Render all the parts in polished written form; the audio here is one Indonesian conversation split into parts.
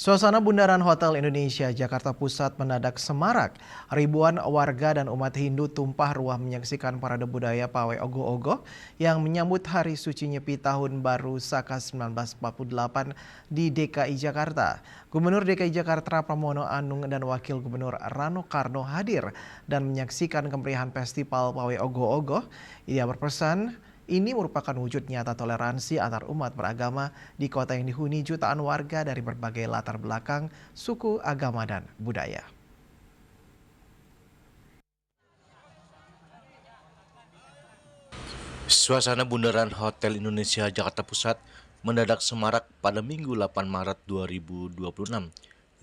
Suasana Bundaran Hotel Indonesia Jakarta Pusat mendadak semarak. Ribuan warga dan umat Hindu tumpah ruah menyaksikan parade budaya Pawai Ogoh-Ogoh yang menyambut Hari Suci Nyepi Tahun Baru Saka 1948 di DKI Jakarta. Gubernur DKI Jakarta Pramono Anung dan Wakil Gubernur Rano Karno hadir dan menyaksikan kemeriahan Festival Pawai Ogoh-Ogoh. Ia berpesan, ini merupakan wujud nyata toleransi antar umat beragama di kota yang dihuni jutaan warga dari berbagai latar belakang, suku, agama, dan budaya. Suasana Bundaran Hotel Indonesia Jakarta Pusat mendadak semarak pada Minggu 8 Maret 2026.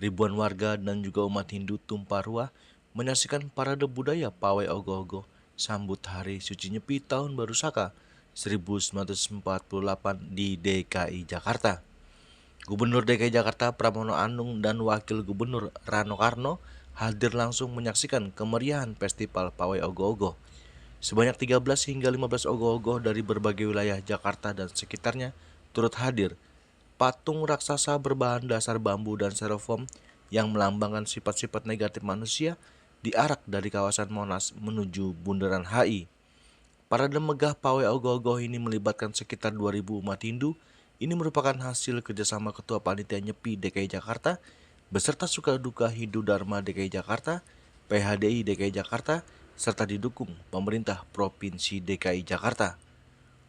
Ribuan warga dan juga umat Hindu tumpah ruah menyaksikan parade budaya Pawai Ogoh-Ogoh sambut Hari Suci Nyepi Tahun Baru Saka 1948 di DKI Jakarta. Gubernur DKI Jakarta Pramono Anung dan Wakil Gubernur Rano Karno hadir langsung menyaksikan kemeriahan Festival Pawai Ogoh-Ogoh. Sebanyak 13 hingga 15 ogoh-ogoh dari berbagai wilayah Jakarta dan sekitarnya turut hadir. Patung raksasa berbahan dasar bambu dan styrofoam yang melambangkan sifat-sifat negatif manusia diarak dari kawasan Monas menuju Bundaran HI. Parade megah Pawai Ogoh-Ogoh ini melibatkan sekitar 2.000 umat Hindu. Ini merupakan hasil kerjasama Ketua Panitia Nyepi DKI Jakarta beserta suka duka Hindu Dharma DKI Jakarta, PHDI DKI Jakarta, serta didukung pemerintah Provinsi DKI Jakarta.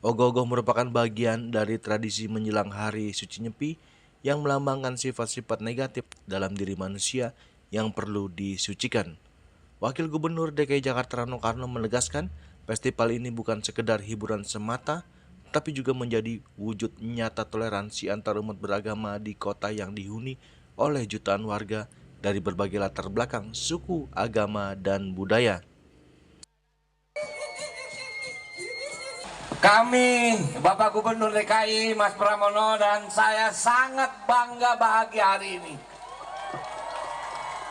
Ogoh-ogoh merupakan bagian dari tradisi menjelang Hari Suci Nyepi yang melambangkan sifat-sifat negatif dalam diri manusia yang perlu disucikan. Wakil Gubernur DKI Jakarta Rano Karno menegaskan, festival ini bukan sekedar hiburan semata, tapi juga menjadi wujud nyata toleransi antar umat beragama di kota yang dihuni oleh jutaan warga dari berbagai latar belakang, suku, agama, dan budaya. Kami, Bapak Gubernur DKI, Mas Pramono, dan saya sangat bangga bahagia hari ini.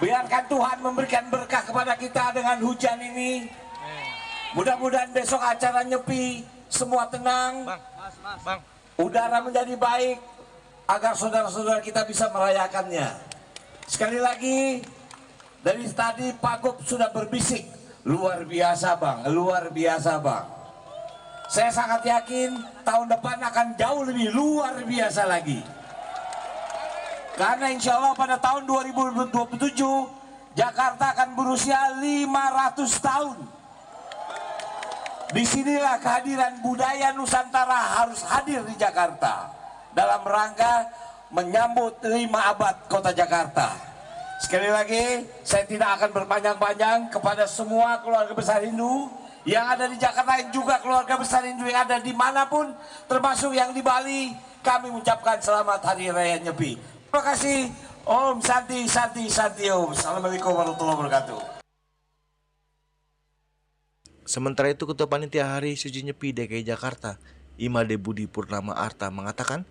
Biarkan Tuhan memberikan berkah kepada kita dengan hujan ini. Mudah-mudahan besok acara Nyepi semua tenang, udara menjadi baik, agar saudara-saudara kita bisa merayakannya. Sekali lagi, dari tadi Pak Gub sudah berbisik, luar biasa Bang, luar biasa Bang. Saya sangat yakin tahun depan akan jauh lebih luar biasa lagi. Karena insya Allah pada tahun 2027 Jakarta akan berusia 500 tahun. Disinilah kehadiran budaya Nusantara harus hadir di Jakarta dalam rangka menyambut 5 abad kota Jakarta. Sekali lagi, saya tidak akan berpanjang-panjang kepada semua keluarga besar Hindu yang ada di Jakarta dan juga keluarga besar Hindu yang ada dimanapun, termasuk yang di Bali. Kami mengucapkan selamat Hari Raya Nyepi. Terima kasih. Om Santi Santi Santi Om. Assalamualaikum warahmatullahi wabarakatuh. Sementara itu, Ketua Panitia Hari Suci Nyepi DKI Jakarta, Imade Budi Purnama Arta mengatakan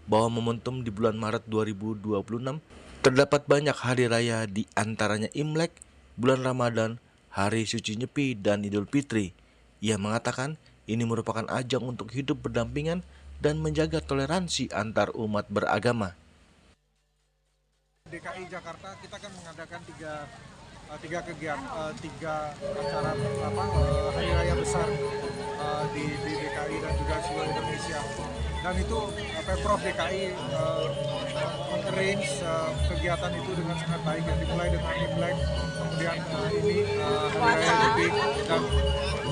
bahwa momentum di bulan Maret 2026 terdapat banyak hari raya di antaranya Imlek, bulan Ramadan, Hari Suci Nyepi, dan Idul Fitri. Ia mengatakan ini merupakan ajang untuk hidup berdampingan dan menjaga toleransi antar umat beragama. DKI Jakarta kita akan mengadakan tiga kegiatan, tiga acara hari raya besar di DKI dan juga seluruh Indonesia. Dan itu Pemprov DKI arrange kegiatan itu dengan sangat baik, yang dimulai dengan Imlek, kemudian ini hari raya Nyepi, dan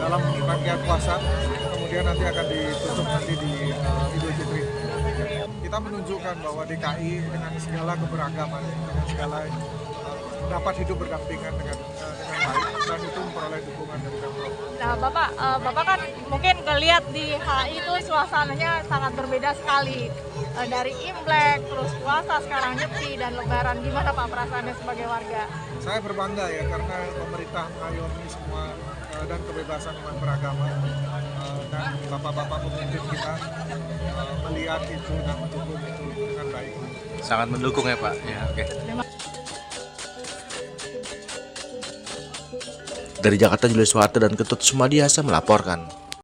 dalam rangkaian puasa, kemudian nanti akan ditutup nanti di Idul Fitri. Kita menunjukkan bahwa DKI dengan segala keberagaman, dengan segala dapat hidup berdampingan dengan baik, dan itu memperoleh dukungan dari Pemprov. Nah, Bapak kan mungkin ngelihat di HI itu suasananya sangat berbeda sekali. Dari Imlek, terus puasa, sekarang Nyepi, dan Lebaran. Gimana Pak perasaannya sebagai warga? Saya berbangga ya, karena pemerintah mengayomi semua dan kebebasan umat beragama, dan bapak-bapak pemimpin kita melihat itu dan mendukung itu dengan baik. Sangat mendukung ya Pak. Ya, oke. Dari Jakarta, Julius Warte dan Ketut Sumadiasa melaporkan.